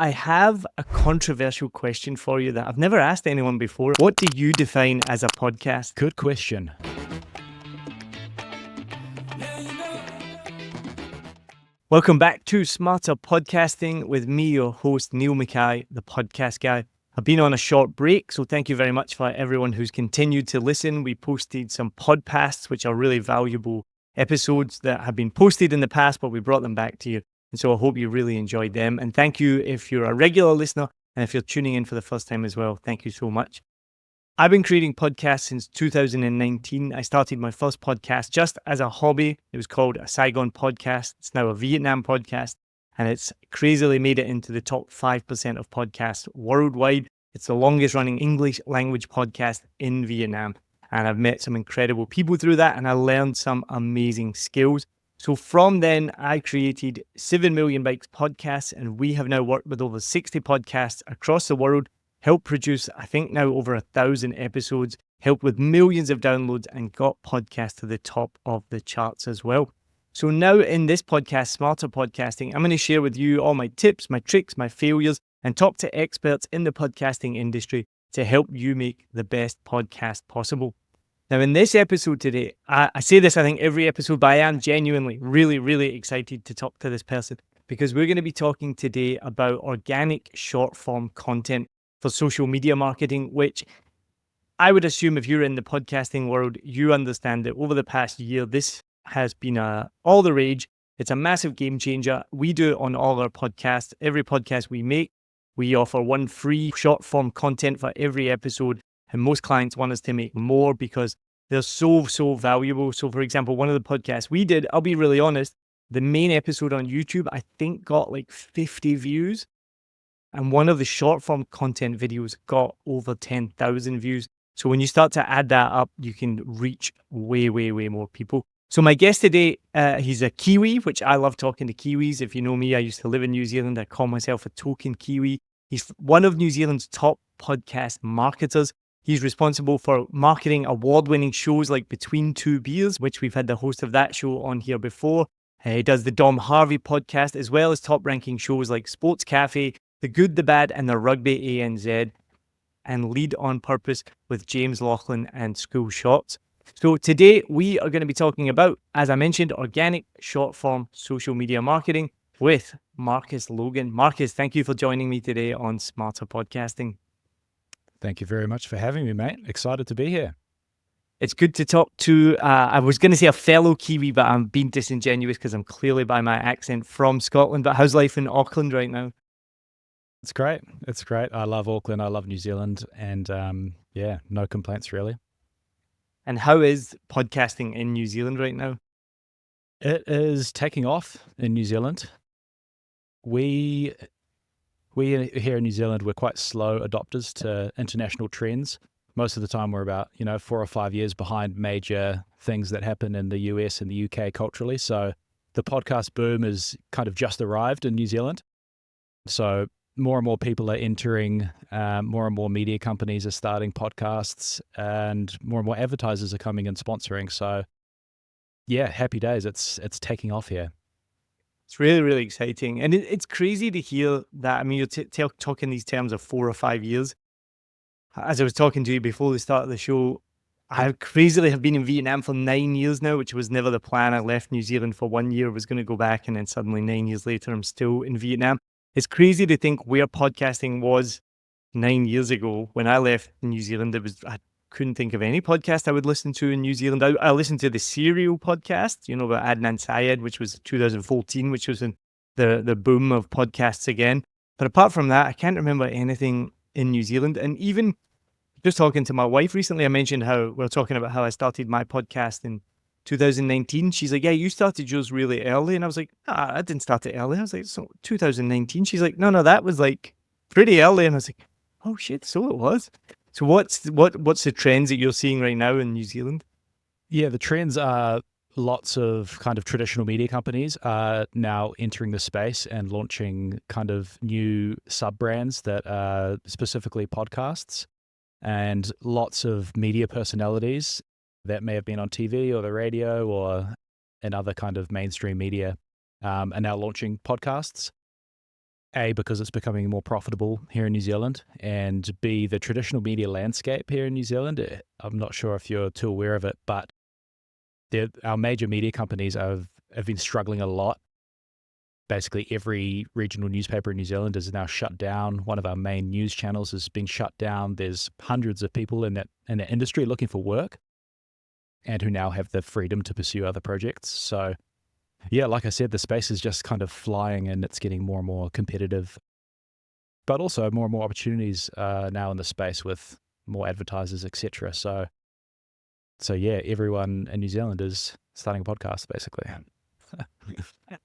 I have a controversial question for you that I've never asked anyone before. What do you define as a podcast? Good question. Welcome back to Smarter Podcasting with me, your host, Neil Mackay, the podcast guy. I've been on a short break, so thank you very much for everyone who's continued to listen. We posted some podcasts, which are really valuable episodes that have been posted in the past, but we brought them back to you. And so I hope you really enjoyed them. And thank you if you're a regular listener and if you're tuning in for the first time as well. Thank you so much. I've been creating podcasts since 2019. I started my first podcast just as a hobby. It was called a Saigon podcast. It's now a Vietnam podcast, and it's crazily made it into the top 5% of podcasts worldwide. It's the longest running English language podcast in Vietnam. And I've met some incredible people through that, and I learned some amazing skills. So from then, I created 7 Million Bikes podcasts, and we have now worked with over 60 podcasts across the world, helped produce, I think now over 1,000 episodes, helped with millions of downloads, and got podcasts to the top of the charts as well. So now in this podcast, Smarter Podcasting, I'm going to share with you all my tips, my tricks, my failures, and talk to experts in the podcasting industry to help you make the best podcast possible. Now, in this episode today, I say this, I think, every episode, but I am genuinely really, really excited to talk to this person because we're going to be talking today about organic short-form content for social media marketing, which I would assume if you're in the podcasting world, you understand that over the past year, this has been all the rage. It's a massive game changer. We do it on all our podcasts. Every podcast we make, we offer one free short-form content for every episode. And most clients want us to make more because they're so valuable. So for example, one of the podcasts we did, I'll be really honest, the main episode on YouTube, I think got like 50 views. And one of the short form content videos got over 10,000 views. So when you start to add that up, you can reach way more people. So my guest today, he's a Kiwi, which I love talking to Kiwis. If you know me, I used to live in New Zealand. I call myself a token Kiwi. He's one of New Zealand's top podcast marketers. He's responsible for marketing award-winning shows like Between Two Beers, which we've had the host of that show on here before. He does the Dom Harvey podcast, as well as top-ranking shows like Sports Cafe, The Good, The Bad, and the Rugby ANZ, and Lead on Purpose with James Laughlin and School Shots. So today we are going to be talking about, as I mentioned, organic short-form social media marketing with Marcus Logan. Marcus, thank you for joining me today on Smarter Podcasting. Thank you very much for having me, mate. Excited to be here. It's good to talk to, I was going to say a fellow Kiwi, but I'm being disingenuous because I'm clearly by my accent from Scotland. But how's life in Auckland right now? It's great. It's great. I love Auckland. I love New Zealand. And no complaints really. And how is podcasting in New Zealand right now? It is taking off in New Zealand. We here in New Zealand, we're quite slow adopters to international trends. Most of the time we're about, 4 or 5 years behind major things that happen in the US and the UK culturally. So the podcast boom has kind of just arrived in New Zealand. So more and more people are entering, more and more media companies are starting podcasts, and more advertisers are coming and sponsoring. So yeah, happy days. It's taking off here. It's really, really exciting. And it's crazy to hear that. I mean, you're talking these terms of 4 or 5 years. As I was talking to you before the start of the show, I crazily have been in Vietnam for 9 years now, which was never the plan. I left New Zealand for 1 year, was going to go back, and then suddenly 9 years later, I'm still in Vietnam. It's crazy to think where podcasting was 9 years ago. When I left New Zealand, I couldn't think of any podcast I would listen to in New Zealand. I listened to the Serial podcast, about Adnan Syed, which was 2014, which was in the boom of podcasts again. But apart from that, I can't remember anything in New Zealand. And even just talking to my wife recently, I mentioned how we're talking about how I started my podcast in 2019. She's like, yeah, you started yours really early. And I was like, I didn't start it early. I was like, so 2019. She's like, no, that was like pretty early. And I was like, oh shit, so it was. So what's the trends that you're seeing right now in New Zealand? Yeah, the trends are lots of kind of traditional media companies are now entering the space and launching kind of new sub-brands that are specifically podcasts, and lots of media personalities that may have been on TV or the radio or in other kind of mainstream media are now launching podcasts. A, because it's becoming more profitable here in New Zealand, and B, the traditional media landscape here in New Zealand. I'm not sure if you're too aware of it, but our major media companies have been struggling a lot. Basically, every regional newspaper in New Zealand is now shut down. One of our main news channels has been shut down. There's hundreds of people in that industry looking for work and who now have the freedom to pursue other projects. So, yeah, like I said, the space is just kind of flying and it's getting more and more competitive, but also more and more opportunities now in the space with more advertisers, etc. So yeah, everyone in New Zealand is starting a podcast, basically.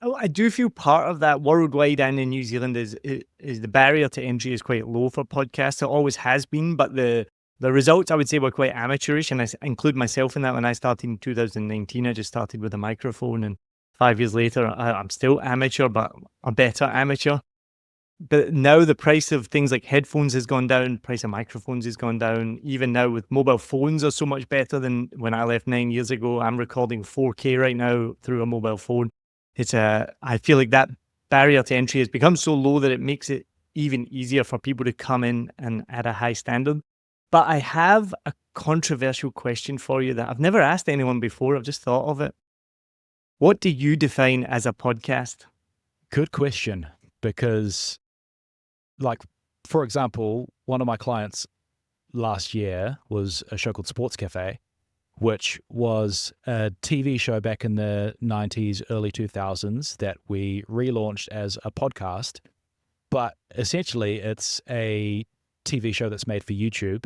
I do feel part of that worldwide and in New Zealand is the barrier to entry is quite low for podcasts. It always has been, but the results I would say were quite amateurish, and I include myself in that. When I started in 2019, I just started with a microphone, and 5 years later, I'm still amateur, but a better amateur. But now the price of things like headphones has gone down, price of microphones has gone down. Even now with mobile phones are so much better than when I left 9 years ago. I'm recording 4K right now through a mobile phone. I feel like that barrier to entry has become so low that it makes it even easier for people to come in and at a high standard. But I have a controversial question for you that I've never asked anyone before. I've just thought of it. What do you define as a podcast? Good question, because like, for example, one of my clients last year was a show called Sports Cafe, which was a TV show back in the 90s, early 2000s that we relaunched as a podcast. But essentially, it's a TV show that's made for YouTube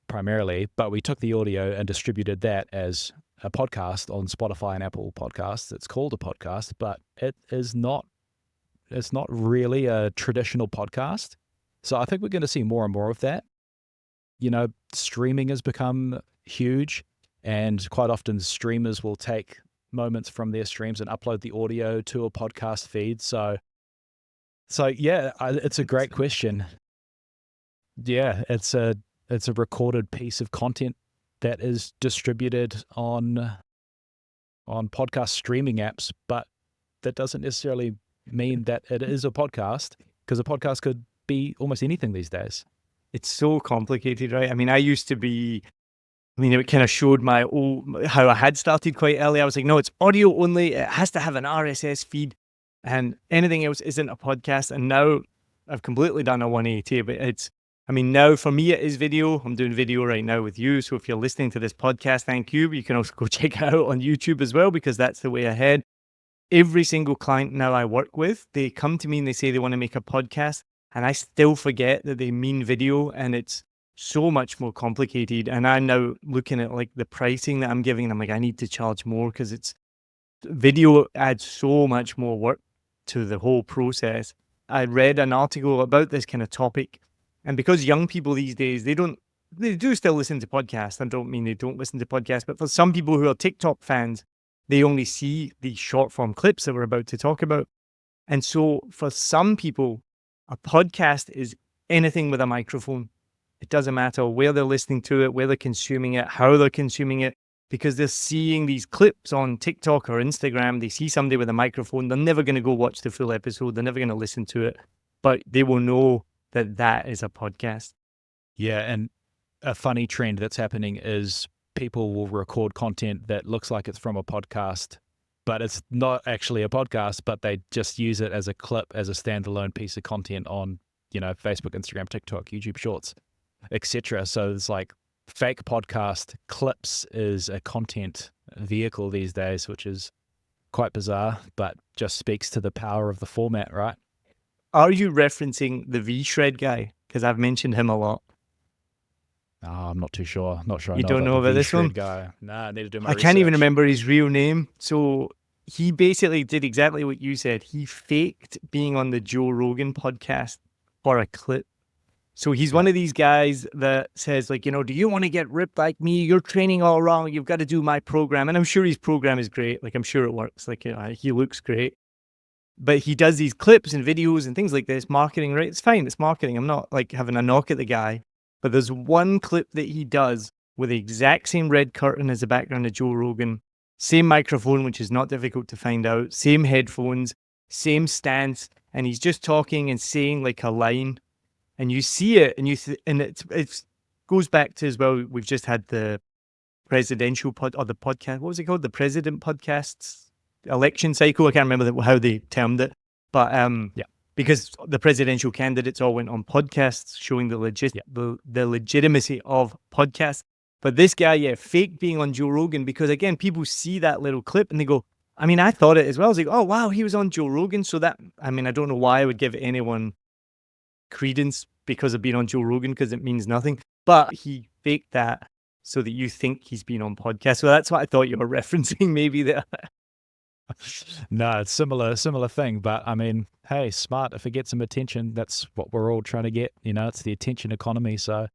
primarily, but we took the audio and distributed that as a podcast on Spotify and Apple Podcasts. It's called a podcast, but it's not really a traditional podcast. So I think we're going to see more and more of that. You know, streaming has become huge, and quite often streamers will take moments from their streams and upload the audio to a podcast feed. So yeah, it's a great question. Yeah, it's a recorded piece of content that is distributed on podcast streaming apps, but that doesn't necessarily mean that it is a podcast, because a podcast could be almost anything these days. It's so complicated, right? I mean, it kind of showed how I had started quite early. I was like, no, it's audio only. It has to have an RSS feed, and anything else isn't a podcast. And now I've completely done a 180, but now for me, it is video. I'm doing video right now with you. So if you're listening to this podcast, thank you. You can also go check it out on YouTube as well, because that's the way ahead. Every single client now I work with, they come to me and they say they want to make a podcast, and I still forget that they mean video, and it's so much more complicated. And I'm now looking at like the pricing that I'm giving, and I'm like, I need to charge more, because video adds so much more work to the whole process. I read an article about this kind of topic, and because young people these days, they do still listen to podcasts. I don't mean they don't listen to podcasts, but for some people who are TikTok fans, they only see the short form clips that we're about to talk about. And so for some people, a podcast is anything with a microphone. It doesn't matter where they're listening to it, where they're consuming it, how they're consuming it, because they're seeing these clips on TikTok or Instagram. They see somebody with a microphone. They're never going to go watch the full episode. They're never going to listen to it, but they will know that is a podcast. Yeah. And a funny trend that's happening is people will record content that looks like it's from a podcast, but it's not actually a podcast, but they just use it as a clip, as a standalone piece of content on, Facebook, Instagram, TikTok, YouTube Shorts, etc. So it's like fake podcast clips is a content vehicle these days, which is quite bizarre, but just speaks to the power of the format, right? Are you referencing the V-Shred guy? Because I've mentioned him a lot. Oh, I'm not too sure. Not sure. You don't know about this one? Guy. Nah, I need to do my research. I can't even remember his real name. So he basically did exactly what you said. He faked being on the Joe Rogan podcast for a clip. So he's one of these guys that says, like, do you want to get ripped like me? You're training all wrong. You've got to do my program. And I'm sure his program is great. Like, I'm sure it works. Like, he looks great. But he does these clips and videos and things like this, marketing, right? It's fine. It's marketing. I'm not like having a knock at the guy. But there's one clip that he does with the exact same red curtain as the background of Joe Rogan, same microphone, which is not difficult to find out, same headphones, same stance. and he's just talking and saying like a line, and you see it, and and it goes back to as well. We've just had the presidential the podcast. What was it called? The president podcasts election cycle. I can't remember how they termed it, but Yeah. because the presidential candidates all went on podcasts, showing the legitimacy of podcasts. But this guy, fake being on Joe Rogan, because again, people see that little clip and they go, I mean, I thought it as well. I was like, oh wow, he was on Joe Rogan. So that, I mean, I don't know why I would give anyone credence because of being on Joe Rogan, because it means nothing. But he faked that so that you think he's been on podcast. So that's what I thought you were referencing maybe there. No, it's similar thing. But I mean, hey, smart. If it gets some attention, that's what we're all trying to get. It's the attention economy. So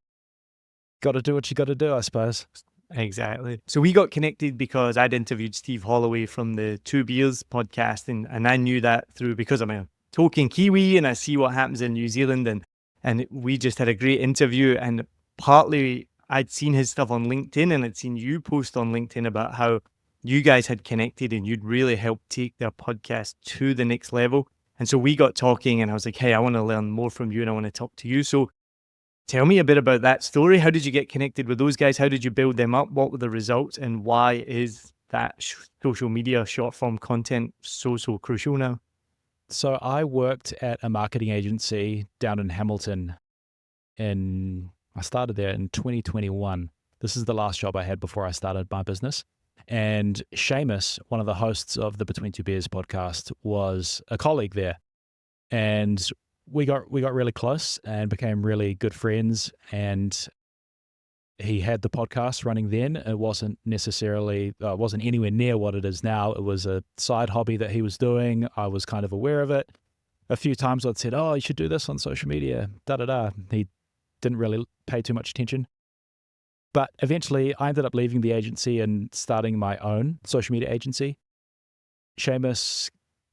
got to do what you got to do, I suppose. Exactly. So we got connected because I'd interviewed Steve Holloway from the Two Beers podcast, and I knew that through because I'm a token Kiwi and I see what happens in New Zealand, and we just had a great interview. And partly I'd seen his stuff on LinkedIn, and I'd seen you post on LinkedIn about how you guys had connected and you'd really helped take their podcast to the next level. And so we got talking, and I was like, hey, I want to learn more from you and I want to talk to you. So tell me a bit about that story. How did you get connected with those guys? How did you build them up? What were the results? And why is that social media short form content so crucial now? So I worked at a marketing agency down in Hamilton I started there in 2021. This is the last job I had before I started my business. And Seamus, one of the hosts of the Between Two Beers podcast, was a colleague there. And we got really close and became really good friends. And he had the podcast running then. It wasn't necessarily, wasn't anywhere near what it is now. It was a side hobby that he was doing. I was kind of aware of it. A few times I'd said, oh, you should do this on social media, da-da-da. He didn't really pay too much attention. But eventually I ended up leaving the agency and starting my own social media agency. Seamus,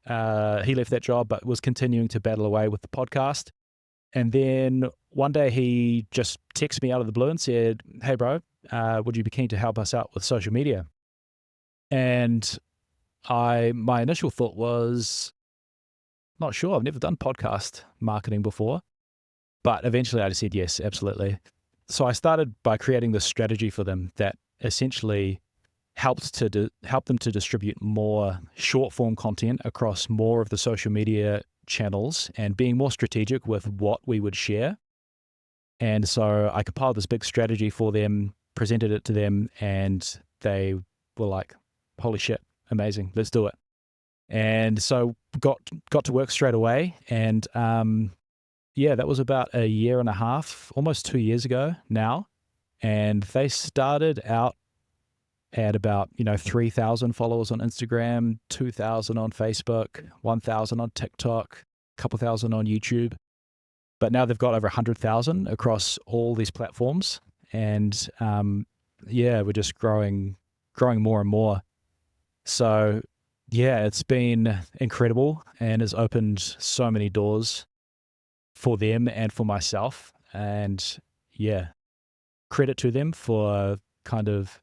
he left that job, but was continuing to battle away with the podcast. And then one day he just texted me out of the blue and said, hey, bro, would you be keen to help us out with social media? And my initial thought was, not sure. I've never done podcast marketing before. But eventually I just said, yes, absolutely. So I started by creating this strategy for them that essentially helped help them to distribute more short form content across more of the social media channels and being more strategic with what we would share. And so I compiled this big strategy for them, presented it to them, and they were like, holy shit, amazing, let's do it. And so got to work straight away. And that was about a year and a half, almost 2 years ago now. And they started out at about 3,000 followers on Instagram, 2,000 on Facebook, 1,000 on TikTok, a couple thousand on YouTube. But now they've got over 100,000 across all these platforms. And we're just growing more and more. So it's been incredible and has opened so many doors for them and for myself. And credit to them for kind of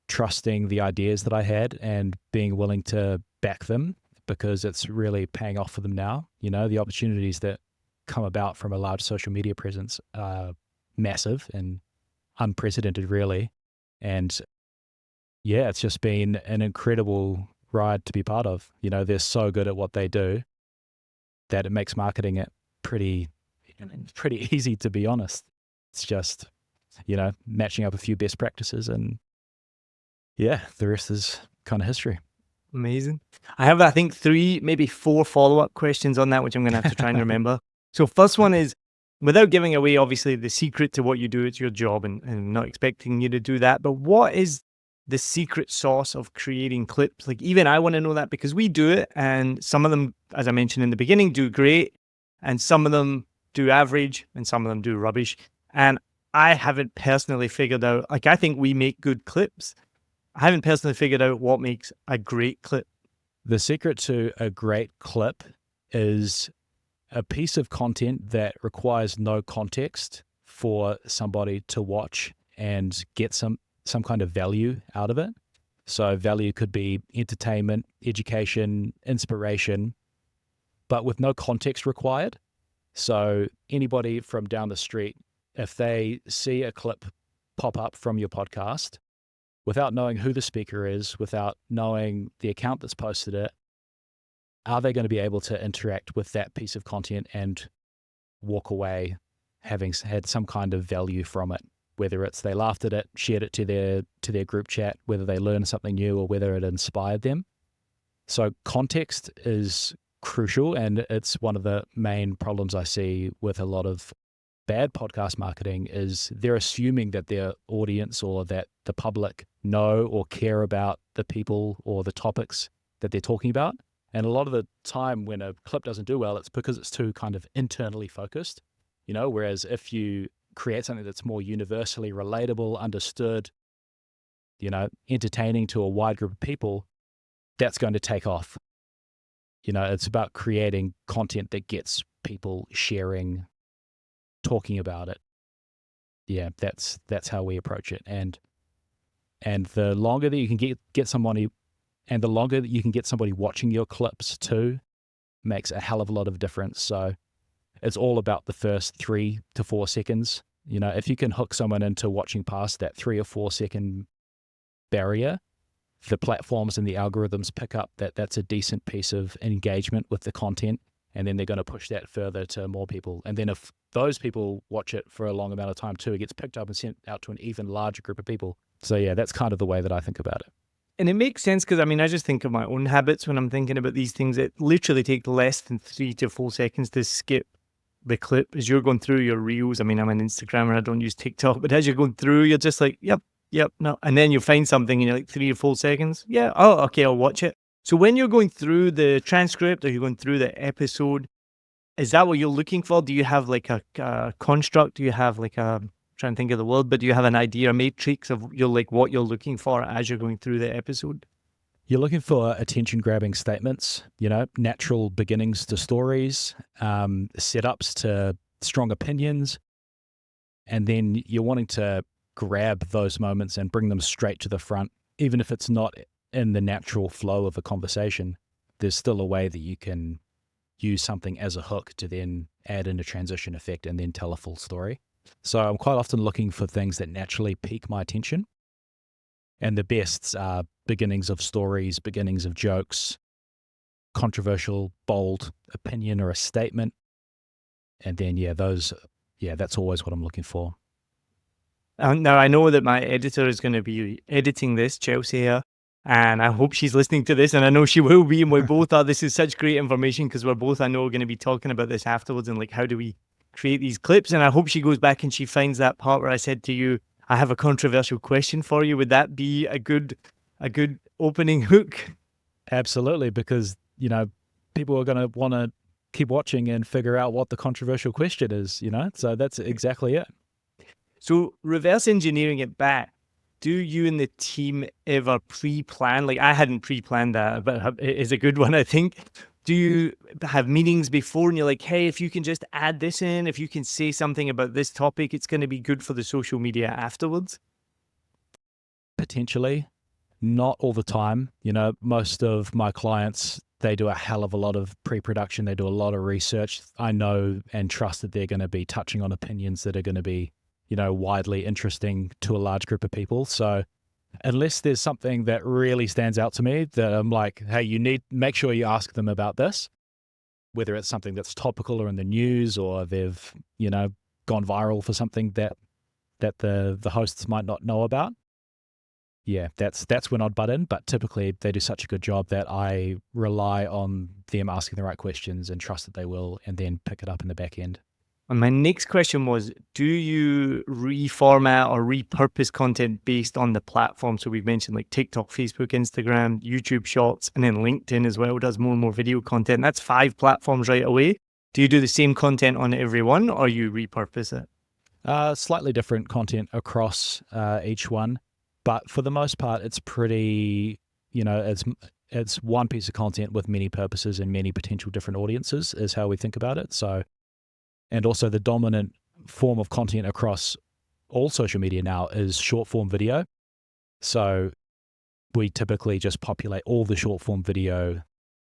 trusting the ideas that I had and being willing to back them, because it's really paying off for them now. The opportunities that come about from a large social media presence are massive and unprecedented, really. And it's just been an incredible ride to be part of. They're so good at what they do that it makes marketing it pretty easy, to be honest. It's just, matching up a few best practices, and the rest is kind of history. Amazing. I have, I think, 3, maybe 4 follow-up questions on that, which I'm going to have to try and remember. So first one is, without giving away, obviously, the secret to what you do, it's your job, and not expecting you to do that, but what is the secret sauce of creating clips? Like, even I want to know that, because we do it, and some of them, as I mentioned in the beginning, do great, and some of them do average, and some of them do rubbish. And I haven't personally figured out, I think we make good clips. I haven't personally figured out what makes a great clip. The secret to a great clip is a piece of content that requires no context for somebody to watch and get some kind of value out of it. So value could be entertainment, education, inspiration. but with no context required. So anybody from down the street, if they see a clip pop up from your podcast, without knowing who the speaker is, without knowing the account that's posted it, are they going to be able to interact with that piece of content and walk away having had some kind of value from it? Whether it's they laughed at it, shared it to their group chat, whether they learned something new or whether it inspired them. So context is crucial, and it's one of the main problems I see with a lot of bad podcast marketing is they're assuming that their audience or that the public know or care about the people or the topics that they're talking about. And a lot of the time when a clip doesn't do well, it's because it's too kind of internally focused, whereas if you create something that's more universally relatable, understood, entertaining to a wide group of people, that's going to take off. It's about creating content that gets people sharing, talking about it. Yeah, that's how we approach it. And the longer that you can get somebody, and the longer that you can get somebody watching your clips too, makes a hell of a lot of difference. So it's all about the first 3 to 4 seconds. If you can hook someone into watching past that 3 or 4 second barrier, the platforms and the algorithms pick up that that's a decent piece of engagement with the content, and then they're going to push that further to more people. And then if those people watch it for a long amount of time too, it gets picked up and sent out to an even larger group of people. So yeah, that's kind of the way that I think about it. And it makes sense because, I just think of my own habits when I'm thinking about these things. It literally takes less than 3 to 4 seconds to skip the clip as you're going through your reels. I'm an Instagrammer, I don't use TikTok, but as you're going through, you're just like, yep, no. And then you find something and you're like 3 or 4 seconds. Yeah, oh, okay, I'll watch it. So when you're going through the transcript or you're going through the episode, is that what you're looking for? Do you have like a construct? Do you have like trying to think of the word, but do you have an idea, a matrix of what you're looking for as you're going through the episode? You're looking for attention-grabbing statements, natural beginnings to stories, setups to strong opinions, and then you're wanting to grab those moments and bring them straight to the front. Even if it's not in the natural flow of a conversation, there's still a way that you can use something as a hook to then add in a transition effect and then tell a full story. So I'm quite often looking for things that naturally pique my attention. And the bests are beginnings of stories, beginnings of jokes, controversial, bold opinion or a statement. And then, that's always what I'm looking for. Now, I know that my editor is going to be editing this, Chelsea here, and I hope she's listening to this, and I know she will be, and we both are. This is such great information because we're both, I know, going to be talking about this afterwards and how do we create these clips. And I hope she goes back and she finds that part where I said to you, I have a controversial question for you. Would that be a good opening hook? Absolutely, because, people are going to want to keep watching and figure out what the controversial question is, so that's exactly it. So reverse engineering it back, do you and the team ever pre-plan? I hadn't pre-planned that, but it is a good one, I think. Do you have meetings before and you're like, hey, if you can just add this in, if you can say something about this topic, it's going to be good for the social media afterwards? Potentially, not all the time. Most of my clients, they do a hell of a lot of pre-production. They do a lot of research. I know and trust that they're going to be touching on opinions that are going to be, widely interesting to a large group of people. So unless there's something that really stands out to me that I'm like, hey, make sure you ask them about this, whether it's something that's topical or in the news or they've, gone viral for something that the hosts might not know about. Yeah, that's when I'd butt in, but typically they do such a good job that I rely on them asking the right questions and trust that they will, and then pick it up in the back end. And my next question was, do you reformat or repurpose content based on the platform? So we've mentioned TikTok, Facebook, Instagram, YouTube Shorts, and then LinkedIn as well does more and more video content. That's 5 platforms right away. Do you do the same content on every one or you repurpose it? Slightly different content across each one. But for the most part, it's pretty, it's one piece of content with many purposes and many potential different audiences is how we think about it. So, and also the dominant form of content across all social media now is short form video. So we typically just populate all the short form video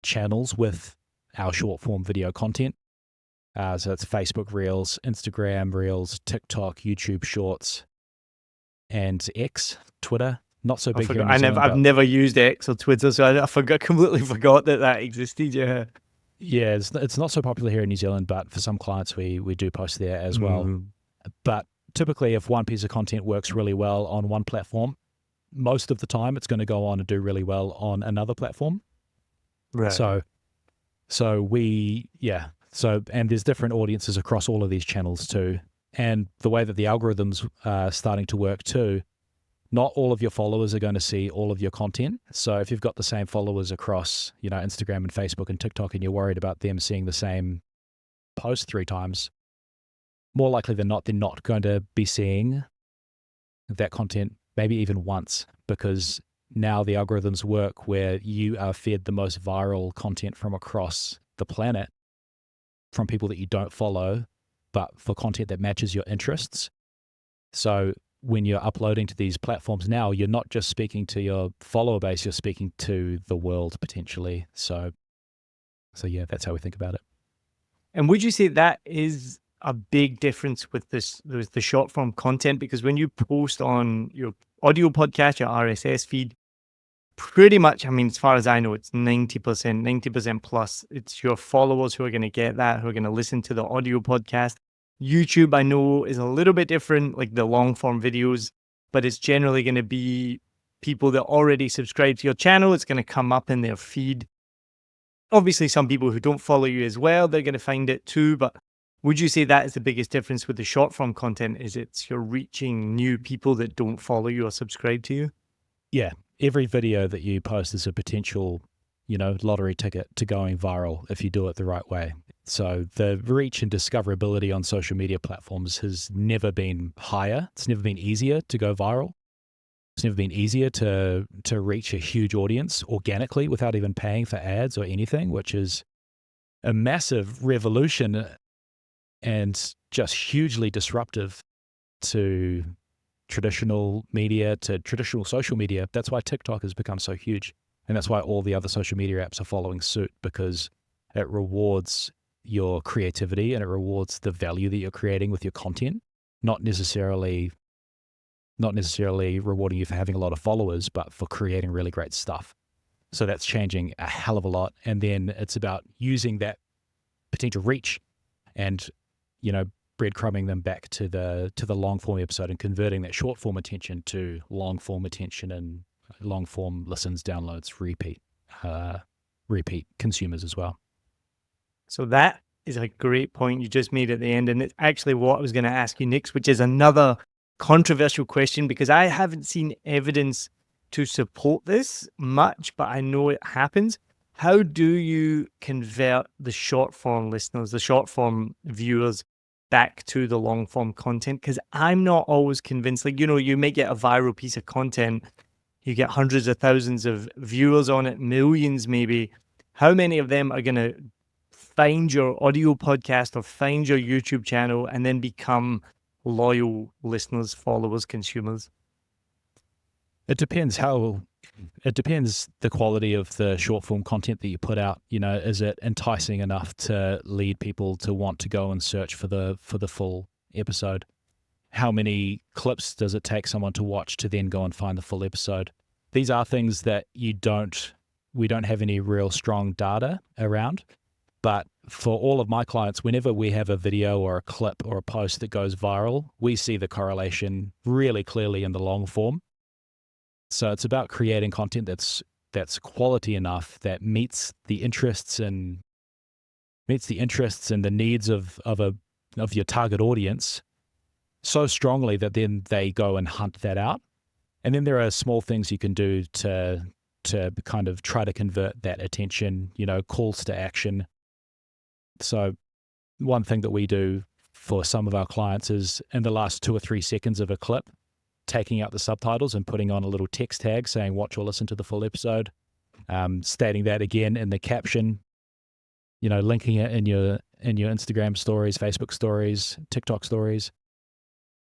channels with our short form video content. So it's Facebook Reels, Instagram Reels, TikTok, YouTube Shorts, and X, Twitter. Not so big here in New Zealand. I've never used X or Twitter, so I completely forgot that existed. Yeah. Yeah, it's not so popular here in New Zealand, but for some clients, we do post there as well. But typically, if one piece of content works really well on one platform, most of the time it's going to go on and do really well on another platform. Right. And there's different audiences across all of these channels too. And the way that the algorithms are starting to work too, not all of your followers are going to see all of your content. So if you've got the same followers across, Instagram and Facebook and TikTok, and you're worried about them seeing the same post 3 times, more likely than not, they're not going to be seeing that content maybe even once, because now the algorithms work where you are fed the most viral content from across the planet from people that you don't follow, but for content that matches your interests. So when you're uploading to these platforms now, you're not just speaking to your follower base, you're speaking to the world potentially. So yeah, that's how we think about it. And would you say that is a big difference with the short form content? Because when you post on your audio podcast, your RSS feed, pretty much, as far as I know, it's 90% plus. It's your followers who are going to get that, who are going to listen to the audio podcast. YouTube, I know, is a little bit different, like the long form videos, but it's generally going to be people that already subscribe to your channel. It's going to come up in their feed. Obviously, some people who don't follow you as well, they're going to find it too. But would you say that is the biggest difference with the short form content? Is you're reaching new people that don't follow you or subscribe to you? Yeah. Every video that you post is a potential, lottery ticket to going viral if you do it the right way. So the reach and discoverability on social media platforms has never been higher. It's never been easier to go viral. It's never been easier to reach a huge audience organically without even paying for ads or anything, which is a massive revolution and just hugely disruptive to traditional media, to traditional social media. That's why TikTok has become so huge. And that's why all the other social media apps are following suit, because it rewards your creativity and it rewards the value that you're creating with your content, not necessarily rewarding you for having a lot of followers, but for creating really great stuff. So that's changing a hell of a lot. And then it's about using that potential reach and, breadcrumbing them back to the long form episode and converting that short form attention to long form attention and long form listens, downloads, repeat consumers as well. So that is a great point you just made at the end. And it's actually what I was going to ask you next, which is another controversial question, because I haven't seen evidence to support this much, but I know it happens. How do you convert the short form listeners, the short form viewers, back to the long form content? Because I'm not always convinced. Like, you may get a viral piece of content, you get hundreds of thousands of viewers on it, millions maybe. How many of them are going to find your audio podcast or find your YouTube channel and then become loyal listeners, followers, consumers? It depends the quality of the short form content that you put out. Is it enticing enough to lead people to want to go and search for the full episode? How many clips does it take someone to watch to then go and find the full episode? These are things that we don't have any real strong data around. But for all of my clients, whenever we have a video or a clip or a post that goes viral, we see the correlation really clearly in the long form. So it's about creating content that's quality enough that meets the interests and the needs of your target audience so strongly that then they go and hunt that out. And then there are small things you can do to kind of try to convert that attention, calls to action. So one thing that we do for some of our clients is in the last 2 or 3 seconds of a clip, taking out the subtitles and putting on a little text tag saying watch or listen to the full episode, stating that again in the caption, linking it in your Instagram stories, Facebook stories, TikTok stories.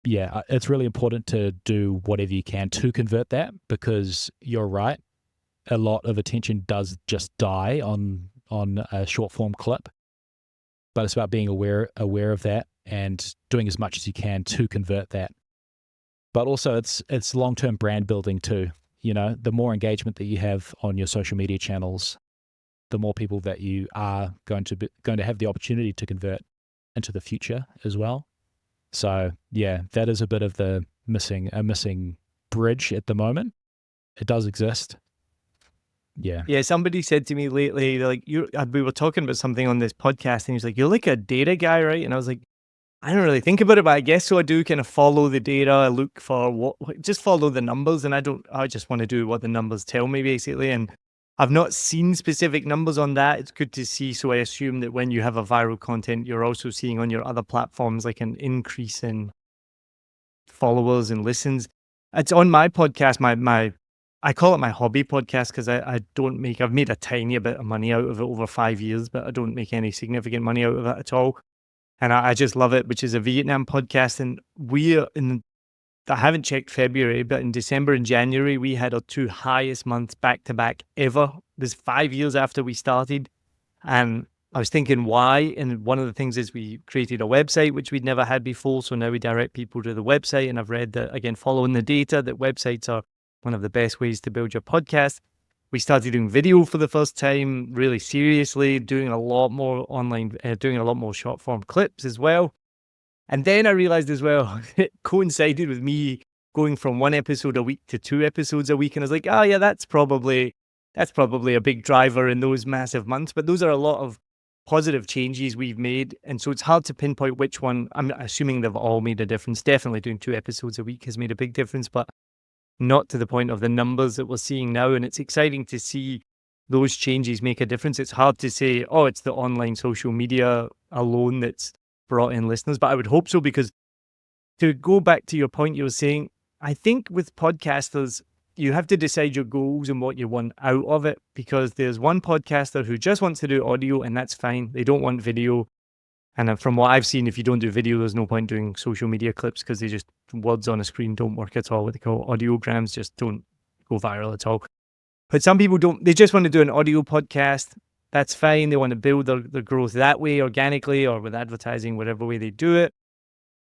Yeah, it's really important to do whatever you can to convert that, because you're right. A lot of attention does just die on on a short form clip, but it's about being aware of that and doing as much as you can to convert that. But also it's long-term brand building too. The more engagement that you have on your social media channels, the more people that you are going to have the opportunity to convert into the future as well. So yeah, that is a bit of the missing bridge at the moment. It does exist. Yeah. Yeah, somebody said to me lately, like, we were talking about something on this podcast, and he's like, "You're like a data guy, right?" And I was like, I don't really think about it, but I guess so. I do kind of follow the data. I look for just follow the numbers, and I just want to do what the numbers tell me, basically. And I've not seen specific numbers on that. It's good to see. So I assume that when you have a viral content, you're also seeing on your other platforms like an increase in followers and listens. It's on my podcast, I call it my hobby podcast because I've made a tiny bit of money out of it over 5 years, but I don't make any significant money out of it at all. And I just love it, which is a Vietnam podcast. And I haven't checked February, but in December and January, we had our 2 highest months back to back ever. This 5 years after we started. And I was thinking why. And one of the things is we created a website, which we'd never had before. So now we direct people to the website. And I've read that, again, following the data, that websites are one of the best ways to build your podcast. We started doing video for the first time, really seriously, doing a lot more online, doing a lot more short form clips as well. And then I realized as well, it coincided with me going from 1 episode a week to 2 episodes a week. And I was like, oh yeah, that's probably a big driver in those massive months. But those are a lot of positive changes we've made. And so it's hard to pinpoint which one. I'm assuming they've all made a difference. Definitely doing 2 episodes a week has made a big difference, but not to the point of the numbers that we're seeing now. And it's exciting to see those changes make a difference. It's hard to say, oh, it's the online social media alone that's brought in listeners, but I would hope so, because to go back to your point you were saying, I think with podcasters, you have to decide your goals and what you want out of it, because there's one podcaster who just wants to do audio and that's fine. They don't want video. And from what I've seen, if you don't do video, there's no point doing social media clips because words on a screen don't work at all. What they call audiograms just don't go viral at all. But some people don't, they just want to do an audio podcast. That's fine. They want to build their growth that way, organically or with advertising, whatever way they do it.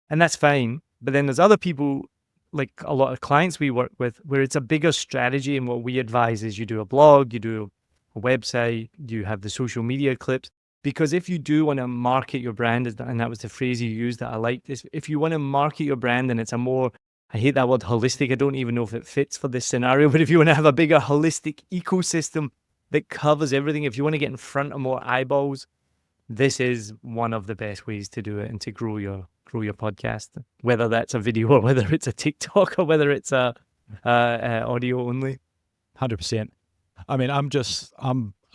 And that's fine. But then there's other people, like a lot of clients we work with, where it's a bigger strategy. And what we advise is you do a blog, you do a website, you have the social media clips. Because if you do want to market your brand, and that was the phrase you used that I liked, if you want to market your brand and it's a more, I hate that word holistic, I don't even know if it fits for this scenario, but if you want to have a bigger holistic ecosystem that covers everything, if you want to get in front of more eyeballs, this is one of the best ways to do it and to grow your podcast, whether that's a video or whether it's a TikTok or whether it's a audio only. 100%. I mean, I'm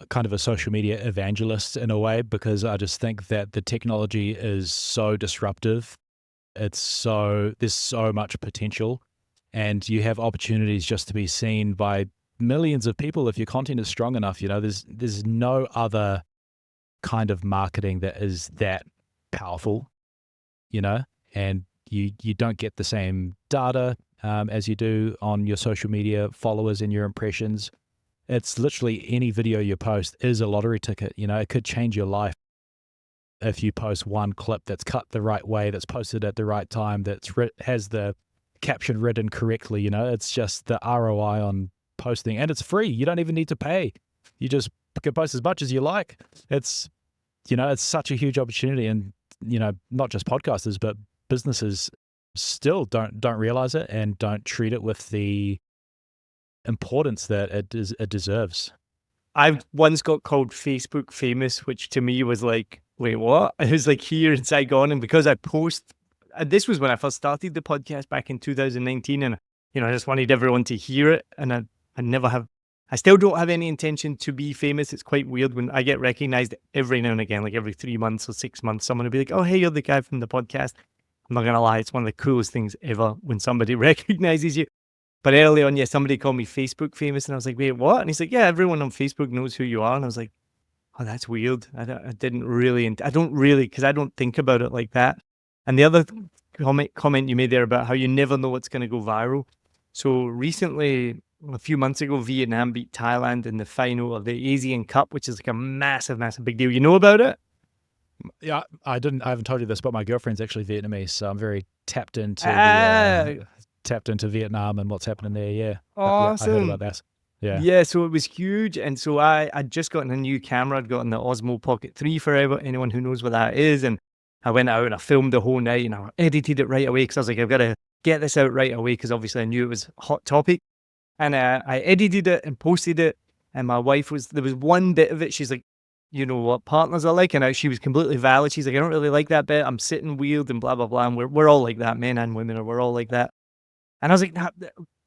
kind of a social media evangelist in a way, because I just think that the technology is so disruptive. There's so much potential, and you have opportunities just to be seen by millions of people if your content is strong enough. There's no other kind of marketing that is that powerful, and you don't get the same data as you do on your social media followers and your impressions. It's literally any video you post is a lottery ticket. It could change your life if you post one clip that's cut the right way, that's posted at the right time, has the caption written correctly. It's just the ROI on posting, and it's free. You don't even need to pay. You just can post as much as you like. It's such a huge opportunity, and not just podcasters, but businesses still don't realize it and don't treat it with the importance that it deserves. I once got called Facebook famous, which to me was like, wait, what? It was like here in Saigon, and because I this was when I first started the podcast back in 2019, and I just wanted everyone to hear it, and I still don't have any intention to be famous. It's quite weird when I get recognized every now and again, like every 3 months or 6 months, someone will be like, oh, hey, you're the guy from the podcast. I'm not gonna lie, it's one of the coolest things ever when somebody recognizes you. But early on, somebody called me Facebook famous, and I was like, wait, what? And he's like, yeah, everyone on Facebook knows who you are. And I was like, oh, that's weird. I don't really, because I don't think about it like that. And the other comment you made there about how you never know what's going to go viral. So recently, a few months ago, Vietnam beat Thailand in the final of the Asian Cup, which is like a massive, massive big deal. You know about it? Yeah, I haven't told you this, but my girlfriend's actually Vietnamese, so I'm very tapped into Vietnam and what's happening there. Yeah. Yeah, I heard Awesome. about that. Yeah. Yeah, so it was huge. And so I'd just gotten a new camera. I'd gotten the Osmo Pocket 3 for anyone who knows what that is. And I went out and I filmed the whole night and I edited it right away because I was like, I've got to get this out right away because obviously I knew it was a hot topic. And I edited it and posted it. And my wife there was one bit of it. She's like, you know what partners are like? And she was completely valid. She's like, I don't really like that bit. I'm sitting weird and blah, blah, blah. And we're all like that. Men and women we're all like that. And I was like,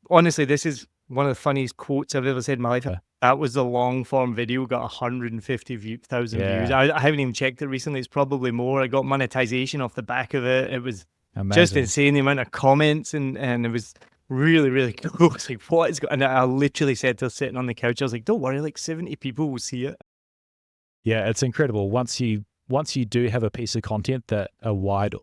honestly, this is one of the funniest quotes I've ever said in my life. That was the long form video, got 150,000 views. I haven't even checked it recently. It's probably more. I got monetization off the back of it. It was just insane, the amount of comments, and it was really, really cool. It's like, what is going on? And I literally said to her sitting on the couch, I was like, don't worry, like 70 people will see it. Yeah, it's incredible. Once you do have a piece of content that a wide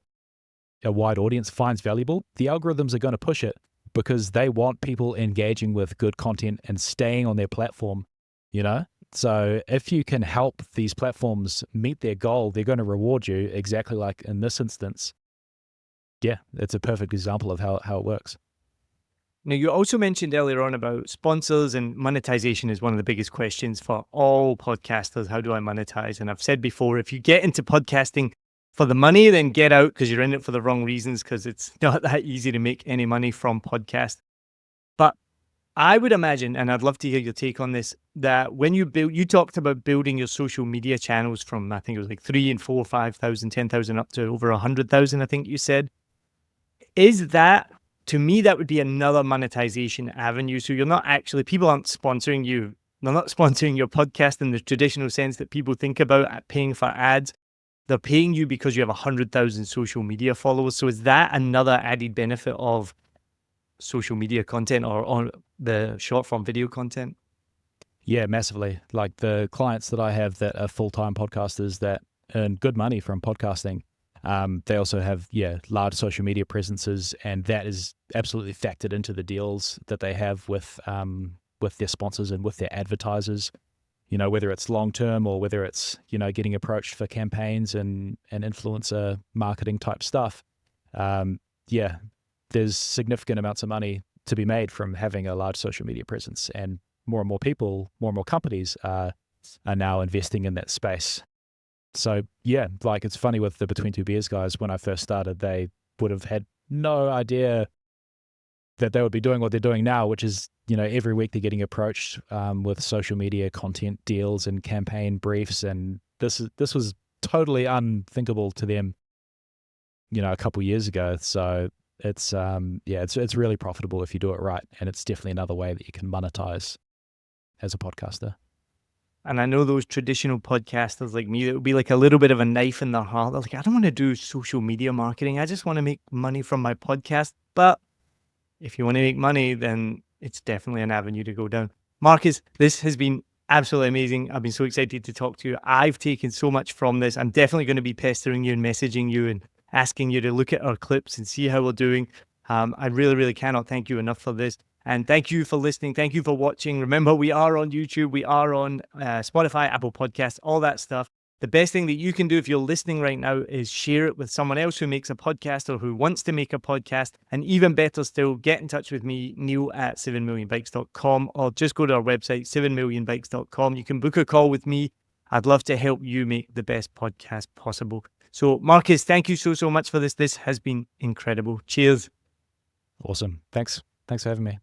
audience finds valuable, the algorithms are going to push it because they want people engaging with good content and staying on their platform, you know? So if you can help these platforms meet their goal, they're going to reward you exactly like in this instance. Yeah, it's a perfect example of how it works. Now, you also mentioned earlier on about sponsors, and monetization is one of the biggest questions for all podcasters. How do I monetize? And I've said before, if you get into podcasting for the money, then get out because you're in it for the wrong reasons, because it's not that easy to make any money from podcast. But I would imagine, and I'd love to hear your take on this, that when you talked about building your social media channels from, I think it was like 3 and 4, 5,000, 10,000 up to over 100,000, I think you said. Is that, to me, that would be another monetization avenue. So you're not actually, people aren't sponsoring you. They're not sponsoring your podcast in the traditional sense that people think about at paying for ads. They're paying you because you have 100,000 social media followers. So is that another added benefit of social media content or on the short form video content? Yeah, massively. Like the clients that I have that are full-time podcasters that earn good money from podcasting, they also have, large social media presences, and that is absolutely factored into the deals that they have with their sponsors and with their advertisers. You know, whether it's long-term or whether it's, getting approached for campaigns and influencer marketing type stuff. There's significant amounts of money to be made from having a large social media presence, and more people, more and more companies are now investing in that space. So yeah, like it's funny with the Between Two Beers guys, when I first started, they would have had no idea that they would be doing what they're doing now, which is, every week they're getting approached with social media content deals and campaign briefs. And this was totally unthinkable to them, a couple years ago. So it's really profitable if you do it right. And it's definitely another way that you can monetize as a podcaster. And I know those traditional podcasters like me, it would be like a little bit of a knife in their heart. They're like, I don't want to do social media marketing. I just want to make money from my podcast. But if you want to make money, then it's definitely an avenue to go down. Marcus, this has been absolutely amazing. I've been so excited to talk to you. I've taken so much from this. I'm definitely going to be pestering you and messaging you and asking you to look at our clips and see how we're doing. I really, really cannot thank you enough for this. And thank you for listening. Thank you for watching. Remember, we are on YouTube. We are on Spotify, Apple Podcasts, all that stuff. The best thing that you can do if you're listening right now is share it with someone else who makes a podcast or who wants to make a podcast. And even better still, get in touch with me, Neil at 7millionbikes.com, or just go to our website, 7millionbikes.com. You can book a call with me. I'd love to help you make the best podcast possible. So Marcus, thank you so much for this. This has been incredible. Cheers. Awesome. Thanks for having me.